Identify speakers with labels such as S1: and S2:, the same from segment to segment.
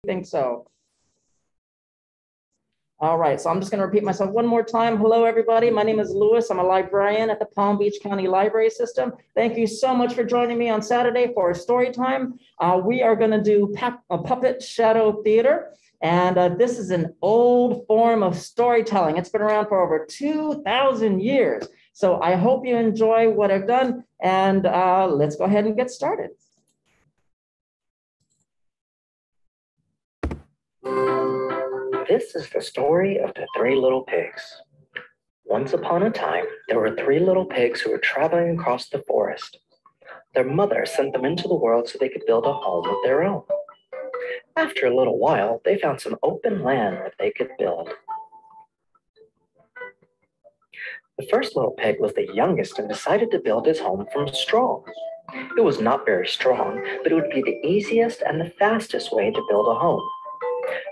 S1: think so. All right, so I'm just going to repeat myself one more time. Hello, everybody. My name is Louis. I'm a librarian at the Palm Beach County Library System. Thank you so much for joining me on Saturday for story time. We are going to do puppet shadow theater. And this is an old form of storytelling. It's been around for over 2,000 years. So I hope you enjoy what I've done. And let's go ahead and get started.
S2: This is the story of the three little pigs. Once upon a time, there were three little pigs who were traveling across the forest. Their mother sent them into the world so they could build a home of their own. After a little while, they found some open land that they could build. The first little pig was the youngest and decided to build his home from straw. It was not very strong, but it would be the easiest and the fastest way to build a home.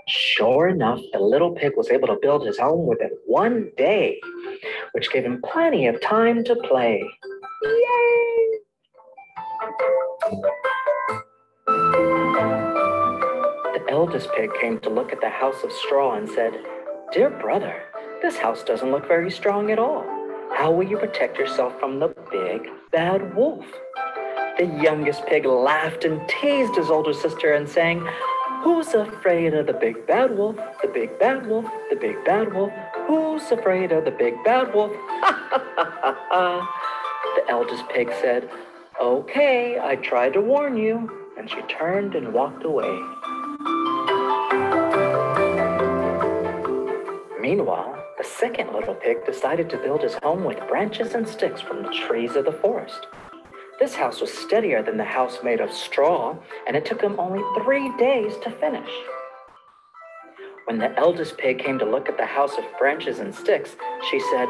S2: Sure enough, the little pig was able to build his home within 1 day, which gave him plenty of time to play. Yay! The eldest pig came to look at the house of straw and said, "Dear brother, this house doesn't look very strong at all. How will you protect yourself from the big, bad wolf?" The youngest pig laughed and teased his older sister and sang, "Who's afraid of the big bad wolf? The big bad wolf, the big bad wolf. Who's afraid of the big bad wolf?" The eldest pig said, "Okay, I tried to warn you." And she turned and walked away. Meanwhile, the second little pig decided to build his home with branches and sticks from the trees of the forest. This house was steadier than the house made of straw, and it took him only 3 days to finish. When the eldest pig came to look at the house of branches and sticks, she said,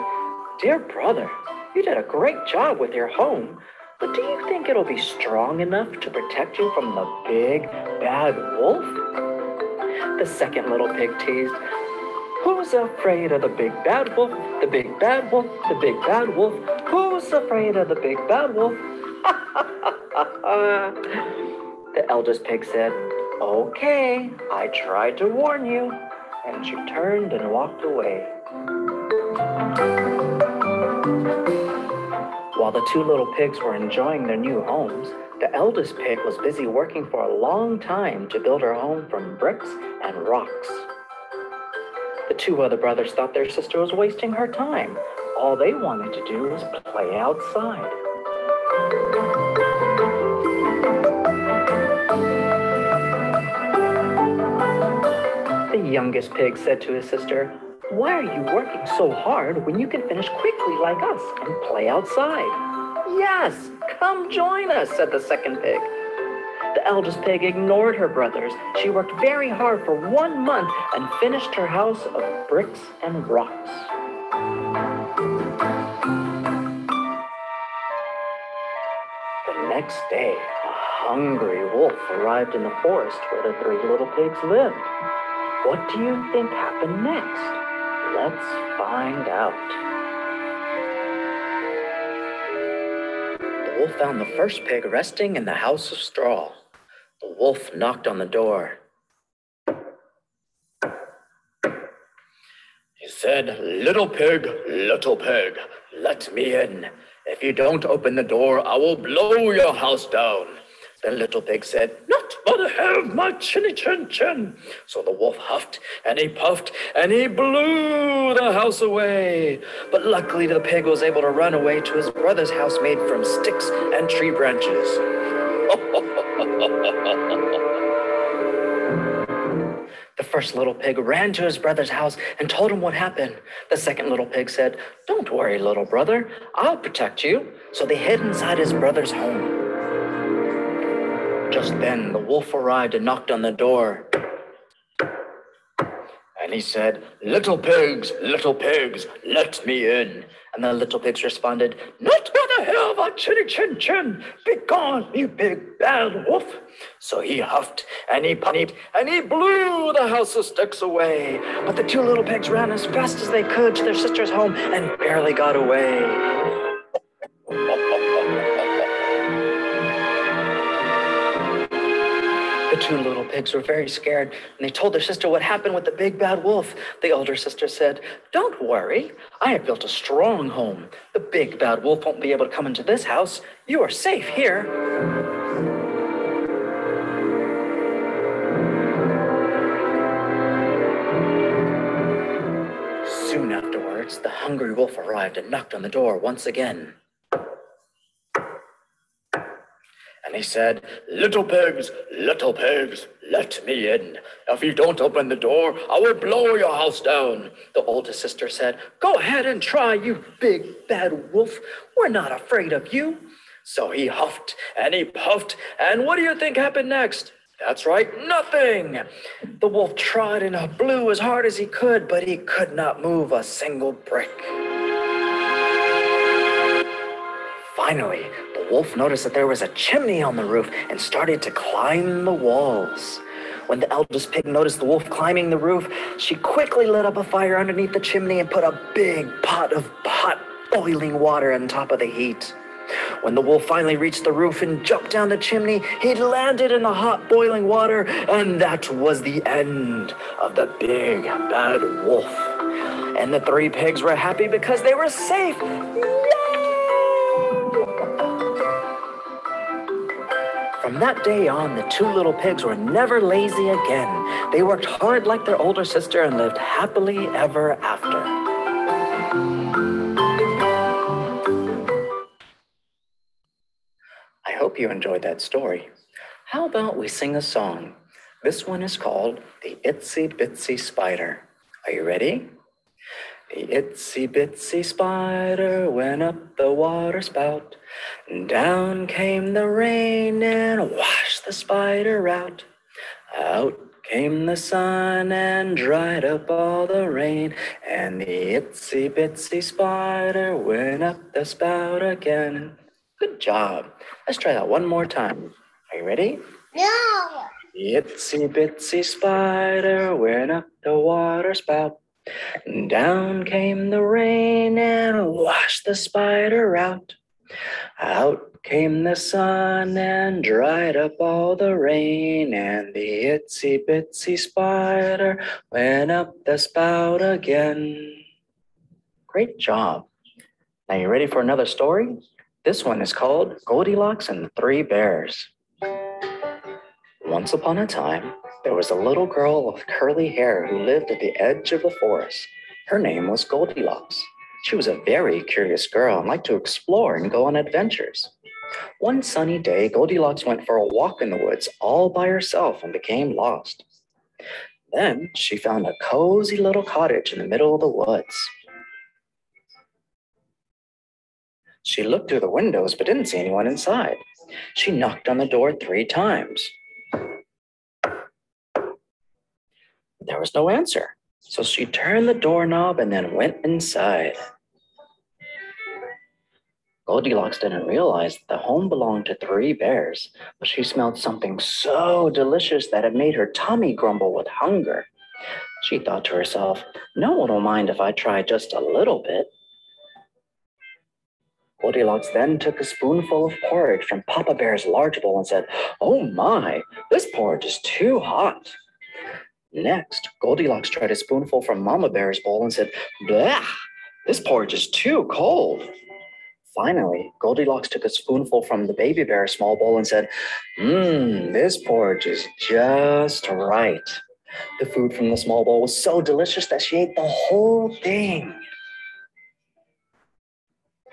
S2: "Dear brother, you did a great job with your home, but do you think it'll be strong enough to protect you from the big, bad wolf?" The second little pig teased, "Who's afraid of the big bad wolf? The big bad wolf, the big bad wolf. Who's afraid of the big bad wolf?" The eldest pig said, "Okay, I tried to warn you." And she turned and walked away. While the two little pigs were enjoying their new homes, the eldest pig was busy working for a long time to build her home from bricks and rocks. The two other brothers thought their sister was wasting her time. All they wanted to do was play outside. The youngest pig said to his sister, "Why are you working so hard when you can finish quickly like us and play outside?" "Yes, come join us," said the second pig. The eldest pig ignored her brothers. She worked very hard for 1 month and finished her house of bricks and rocks. The next day, a hungry wolf arrived in the forest where the three little pigs lived. What do you think happened next? Let's find out. The wolf found the first pig resting in the house of straw. The wolf knocked on the door. He said, "Little pig, let me in. If you don't open the door, I will blow your house down." The little pig said, "Not by the hair of my chinny chin chin." So the wolf huffed and he puffed and he blew the house away. But luckily the pig was able to run away to his brother's house made from sticks and tree branches. The first little pig ran to his brother's house and told him what happened. The second little pig said, "Don't worry, little brother, I'll protect you." So they hid inside his brother's home. Just then, the wolf arrived and knocked on the door. And he said, little pigs, let me in." And the little pigs responded, "Not by the hair of our chinny chin chin. Begone, you big bad wolf." So he huffed and he puffed and he blew the house of sticks away. But the two little pigs ran as fast as they could to their sister's home and barely got away. The two little pigs were very scared, and they told their sister what happened with the big bad wolf. The older sister said, "Don't worry, I have built a strong home. The big bad wolf won't be able to come into this house. You are safe here." Soon afterwards, the hungry wolf arrived and knocked on the door once again. And he said, little pigs, let me in. If you don't open the door, I will blow your house down." The oldest sister said, "Go ahead and try, you big bad wolf. We're not afraid of you." So he huffed and he puffed, and what do you think happened next? That's right, nothing. The wolf tried and blew as hard as he could, but he could not move a single brick. Finally, the wolf noticed that there was a chimney on the roof and started to climb the walls. When the eldest pig noticed the wolf climbing the roof, she quickly lit up a fire underneath the chimney and put a big pot of hot boiling water on top of the heat. When the wolf finally reached the roof and jumped down the chimney, he landed in the hot boiling water, and that was the end of the big bad wolf. And the three pigs were happy because they were safe. From that day on, the two little pigs were never lazy again. They worked hard like their older sister and lived happily ever after. I hope you enjoyed that story. How about we sing a song? This one is called The Itsy Bitsy Spider. Are you ready? The itsy bitsy spider went up the water spout. Down came the rain and washed the spider out. Out came the sun and dried up all the rain. And the itsy bitsy spider went up the spout again. Good job. Let's try that one more time. Are you ready?
S3: No.
S2: The itsy bitsy spider went up the water spout. Down came the rain and washed the spider out. Out came the sun and dried up all the rain. And the itsy bitsy spider went up the spout again. Great job. Now you ready for another story? This one is called Goldilocks and the Three Bears. Once upon a time, there was a little girl with curly hair who lived at the edge of the forest. Her name was Goldilocks. She was a very curious girl and liked to explore and go on adventures. One sunny day, Goldilocks went for a walk in the woods all by herself and became lost. Then she found a cozy little cottage in the middle of the woods. She looked through the windows but didn't see anyone inside. She knocked on the door 3 times. There was no answer, so she turned the doorknob and then went inside. Goldilocks didn't realize that the home belonged to 3 bears, but she smelled something so delicious that it made her tummy grumble with hunger. She thought to herself, no one will mind if I try just a little bit. Goldilocks then took a spoonful of porridge from Papa Bear's large bowl and said, "Oh my, this porridge is too hot." Next, Goldilocks tried a spoonful from Mama Bear's bowl and said, "Blah, this porridge is too cold." Finally, Goldilocks took a spoonful from the Baby Bear's small bowl and said, this porridge is just right." The food from the small bowl was so delicious that she ate the whole thing.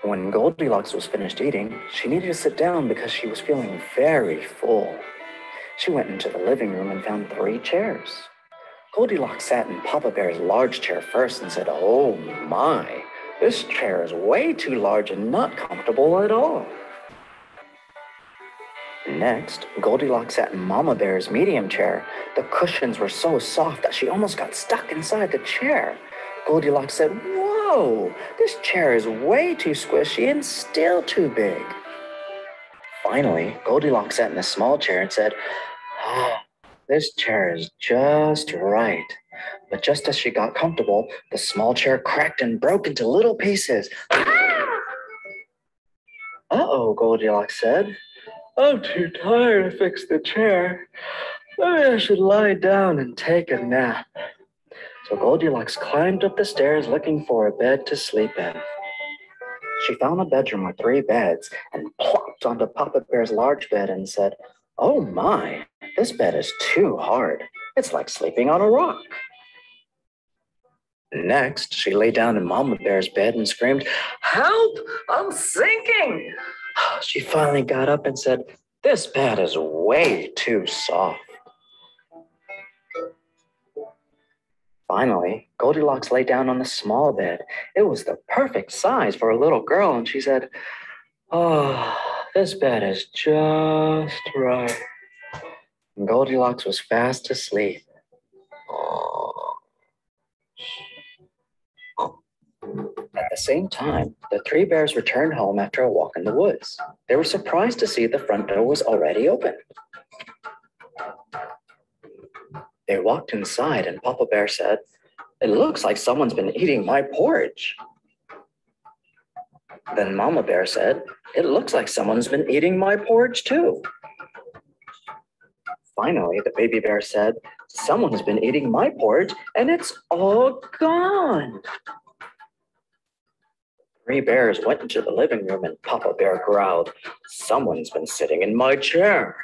S2: When Goldilocks was finished eating, she needed to sit down because she was feeling very full. She went into the living room and found 3 chairs. Goldilocks sat in Papa Bear's large chair first and said, "Oh my, this chair is way too large and not comfortable at all." Next, Goldilocks sat in Mama Bear's medium chair. The cushions were so soft that she almost got stuck inside the chair. Goldilocks said, "Whoa, this chair is way too squishy and still too big." Finally, Goldilocks sat in the small chair and said, "This chair is just right." But just as she got comfortable, the small chair cracked and broke into little pieces. "Uh-oh," Goldilocks said. "I'm too tired to fix the chair. Maybe I should lie down and take a nap. So Goldilocks climbed up the stairs looking for a bed to sleep in. She found a bedroom with 3 beds and plopped onto Papa Bear's large bed and said, "Oh my, this bed is too hard. It's like sleeping on a rock." Next, she lay down in Mama Bear's bed and screamed, "Help! I'm sinking!" She finally got up and said, "This bed is way too soft." Finally, Goldilocks lay down on the small bed. It was the perfect size for a little girl, and she said, "Oh, this bed is just right." And Goldilocks was fast asleep. At the same time, the 3 bears returned home after a walk in the woods. They were surprised to see the front door was already open. They walked inside and Papa Bear said, "It looks like someone's been eating my porridge." Then Mama Bear said, "It looks like someone's been eating my porridge too." Finally, the baby bear said, "Someone's been eating my porridge and it's all gone." 3 bears went into the living room and Papa Bear growled, "Someone's been sitting in my chair."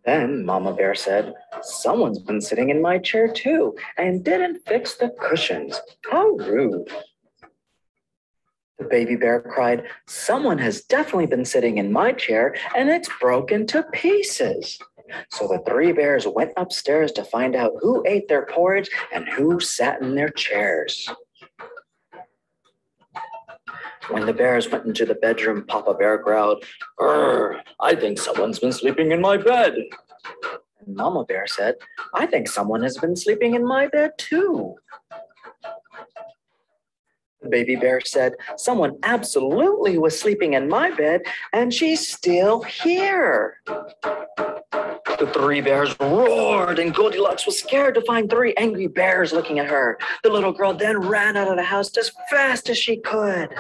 S2: Then Mama Bear said, "Someone's been sitting in my chair too and didn't fix the cushions. How rude." The baby bear cried, "Someone has definitely been sitting in my chair and it's broken to pieces." So the 3 bears went upstairs to find out who ate their porridge and who sat in their chairs. When the bears went into the bedroom, Papa Bear growled, "I think someone's been sleeping in my bed." And Mama Bear said, "I think someone has been sleeping in my bed too." The baby bear said, "Someone absolutely was sleeping in my bed and she's still here." The 3 bears roared and Goldilocks was scared to find 3 angry bears looking at her. The little girl then ran out of the house as fast as she could.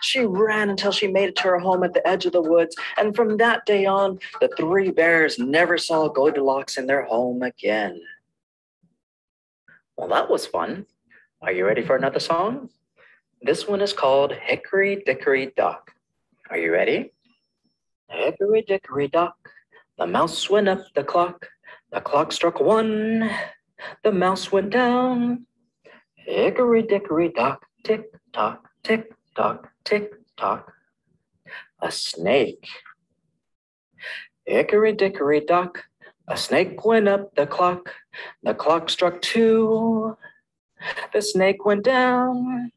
S2: She ran until she made it to her home at the edge of the woods, and from that day on, the 3 bears never saw Goldilocks in their home again. Well, that was fun. Are you ready for another song? This one is called Hickory Dickory Dock. Are you ready? Hickory Dickory Dock, the mouse went up the clock struck 1, the mouse went down. Hickory Dickory Dock, tick tock, tick tock, tick tock. A snake. Hickory Dickory Dock, a snake went up the clock struck 2, the snake went down.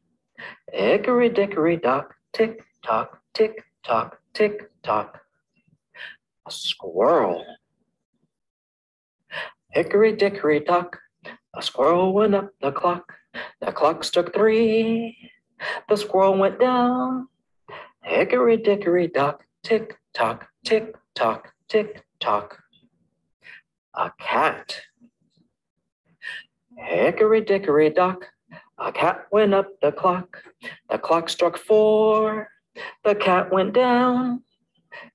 S2: Hickory Dickory Dock, tick tock, tick tock, tick tock. A squirrel. Hickory Dickory Dock, a squirrel went up the clock struck 3, the squirrel went down. Hickory Dickory Dock, tick tock, tick tock, tick tock. A cat. Hickory Dickory Dock, a cat went up the clock struck 4, the cat went down.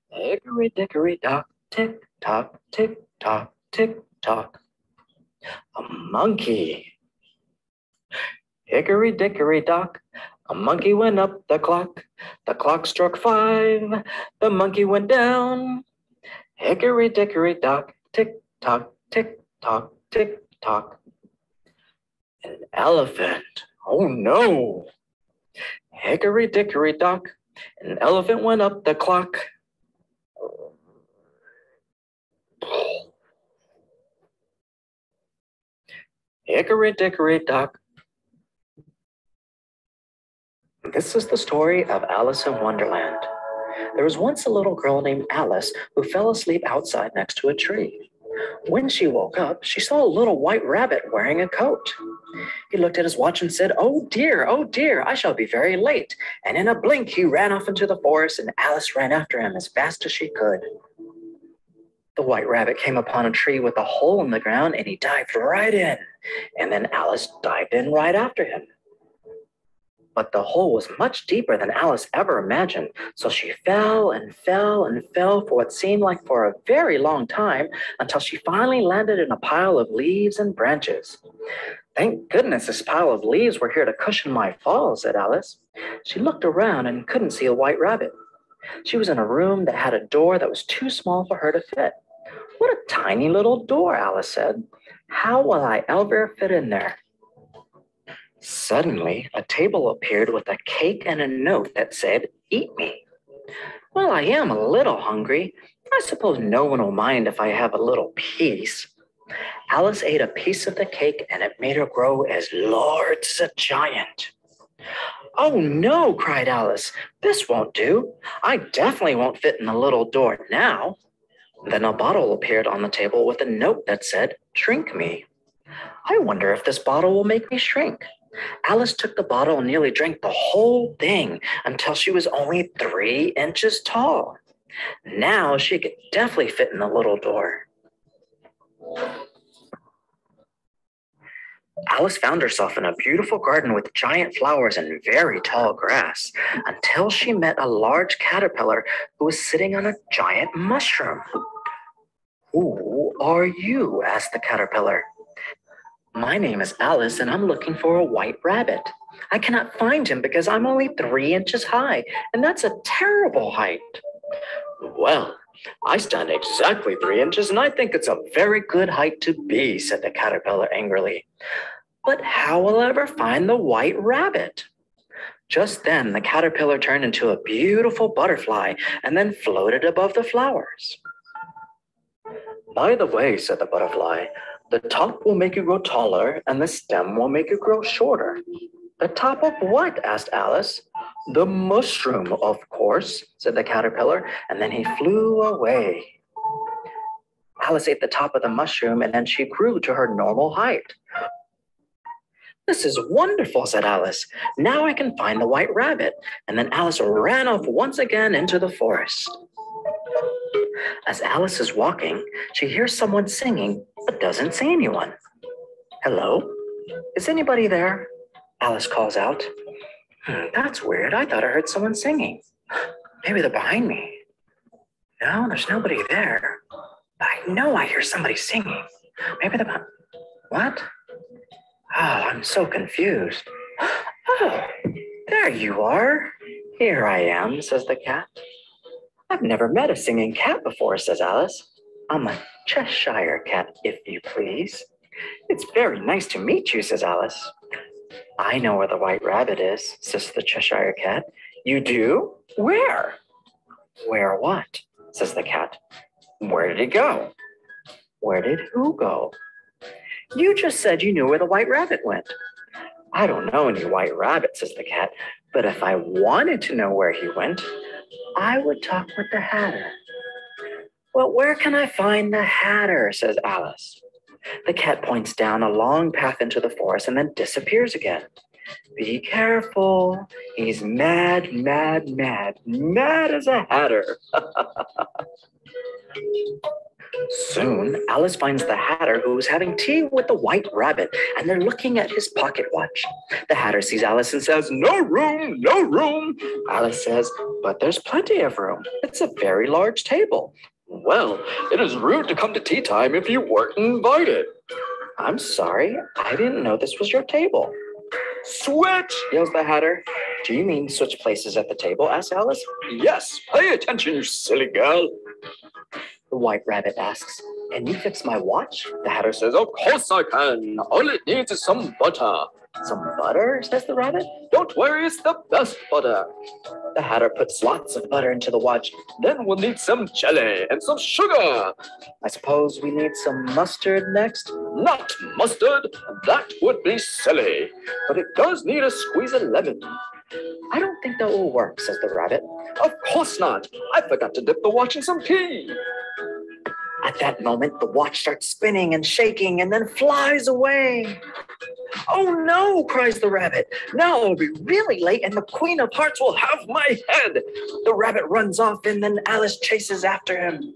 S2: Hickory Dickory Dock, tick tock, tick tock, tick tock. A monkey. Hickory Dickory Dock, a monkey went up the clock struck 5, the monkey went down. Hickory Dickory Dock, tick tock, tick tock, tick tock. An elephant. Oh no! Hickory Dickory Dock, an elephant went up the clock. Hickory Dickory Dock. This is the story of Alice in Wonderland. There was once a little girl named Alice who fell asleep outside next to a tree. When she woke up, she saw a little white rabbit wearing a coat. He looked at his watch and said, oh dear, I shall be very late." And in a blink, he ran off into the forest and Alice ran after him as fast as she could. The white rabbit came upon a tree with a hole in the ground and he dived right in. And then Alice dived in right after him. But the hole was much deeper than Alice ever imagined, so she fell and fell and fell for what seemed like for a very long time until she finally landed in a pile of leaves and branches. "Thank goodness this pile of leaves were here to cushion my fall," said Alice. She looked around and couldn't see a white rabbit. She was in a room that had a door that was too small for her to fit. "What a tiny little door," Alice said. "How will I ever fit in there?" Suddenly, a table appeared with a cake and a note that said, "Eat me." "Well, I am a little hungry. I suppose no one will mind if I have a little piece." Alice ate a piece of the cake and it made her grow as large as a giant. "Oh no," cried Alice. "This won't do. I definitely won't fit in the little door now." Then a bottle appeared on the table with a note that said, "Shrink me." "I wonder if this bottle will make me shrink." Alice took the bottle and nearly drank the whole thing until she was only 3 inches tall. Now she could definitely fit in the little door. Alice found herself in a beautiful garden with giant flowers and very tall grass until she met a large caterpillar who was sitting on a giant mushroom. "Who are you?" asked the caterpillar. "My name is Alice and I'm looking for a white rabbit. I cannot find him because I'm only 3 inches high, and that's a terrible height." "Well, I stand exactly 3 inches and I think it's a very good height to be," said the caterpillar angrily. "But how will I ever find the white rabbit?" Just then, the caterpillar turned into a beautiful butterfly and then floated above the flowers. "By the way," said the butterfly, "the top will make you grow taller and the stem will make you grow shorter." "The top of what?" asked Alice. "The mushroom, of course," said the caterpillar, and then he flew away. Alice ate the top of the mushroom and then she grew to her normal height. "This is wonderful," said Alice. "Now I can find the white rabbit." And then Alice ran off once again into the forest. As Alice is walking, she hears someone singing, but doesn't see anyone. "Hello? Is anybody there?" Alice calls out. That's weird. I thought I heard someone singing. Maybe they're behind me. No, there's nobody there. But I know I hear somebody singing. Maybe they're behind. What? Oh, I'm so confused. Oh, there you are. "Here I am," says the cat. "I've never met a singing cat before," says Alice. "I'm a Cheshire cat, if you please." "It's very nice to meet you," says Alice. "I know where the white rabbit is," says the Cheshire cat. "You do? Where?" "Where what?" says the cat. "Where did he go?" "Where did who go?" "You just said you knew where the white rabbit went." "I don't know any white rabbit," says the cat, "but if I wanted to know where he went, I would talk with the Hatter." "Well, where can I find the Hatter?" says Alice. The cat points down a long path into the forest and then disappears again. "Be careful. He's mad, mad, mad, mad as a hatter." Soon, Alice finds the Hatter, who is having tea with the white rabbit, and they're looking at his pocket watch. The Hatter sees Alice and says, "No room, no room." Alice says, "But there's plenty of room. It's a very large table." "Well, it is rude to come to tea time if you weren't invited." "I'm sorry, I didn't know this was your table." "Switch!" yells the Hatter. "Do you mean switch places at the table?" asks Alice. "Yes, pay attention, you silly girl." The white rabbit asks, "Can you fix my watch?" The Hatter says, "Of course I can. All it needs is some butter." "Some butter?" says the rabbit. "Don't worry, it's the best butter." The Hatter puts lots of butter into the watch. "Then we'll need some jelly and some sugar. I suppose we need some mustard next." "Not mustard. That would be silly. But it does need a squeeze of lemon." "I don't think that will work," says the rabbit. "Of course not. I forgot to dip the watch in some tea." At that moment, the watch starts spinning and shaking and then flies away. "Oh no," cries the rabbit. "Now I'll be really late and the Queen of Hearts will have my head." The rabbit runs off and then Alice chases after him.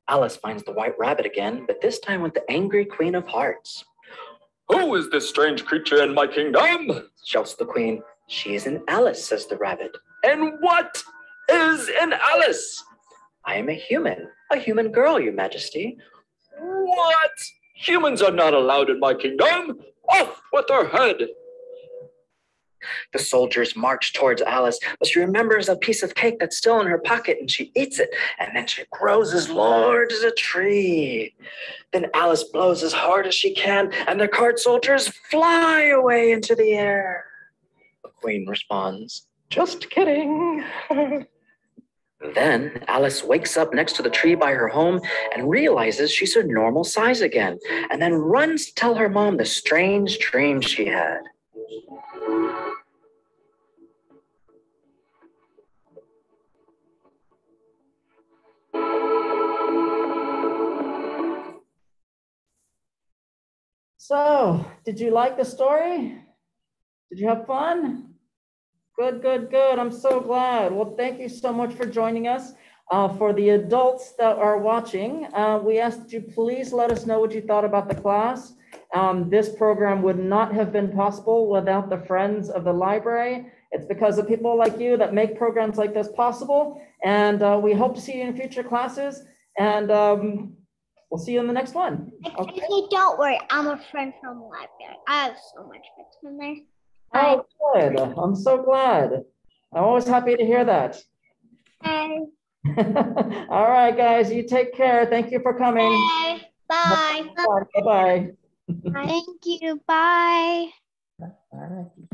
S2: Alice finds the white rabbit again, but this time with the angry Queen of Hearts.
S3: Who is this strange creature in my kingdom?
S2: Shouts the queen. She is an Alice, says the rabbit.
S3: And what is an Alice?
S2: I am a human girl, your majesty.
S3: What? Humans are not allowed in my kingdom. Off with her head.
S2: The soldiers march towards Alice, but she remembers a piece of cake that's still in her pocket and she eats it, and then she grows as large as a tree. Then Alice blows as hard as she can, and the card soldiers fly away into the air. The queen responds, "Just kidding." Then Alice wakes up next to the tree by her home and realizes she's her normal size again, and then runs to tell her mom the strange dream she had.
S1: So, did you like the story? Did you have fun? Good, good, good. I'm so glad. Well, thank you so much for joining us. For the adults that are watching, we ask that you please let us know what you thought about the class. This program would not have been possible without the friends of the library. It's because of people like you that make programs like this possible. And we hope to see you in future classes. And we'll see you in the next one.
S4: Okay. Actually, don't worry. I'm a friend from the library. I have so much fun in there.
S1: Oh, good. I'm so glad. I'm always happy to hear that.
S4: Bye.
S1: All right, guys, you take care. Thank you for coming.
S4: Bye.
S1: Bye. Bye.
S4: Thank you. Bye.
S1: All right.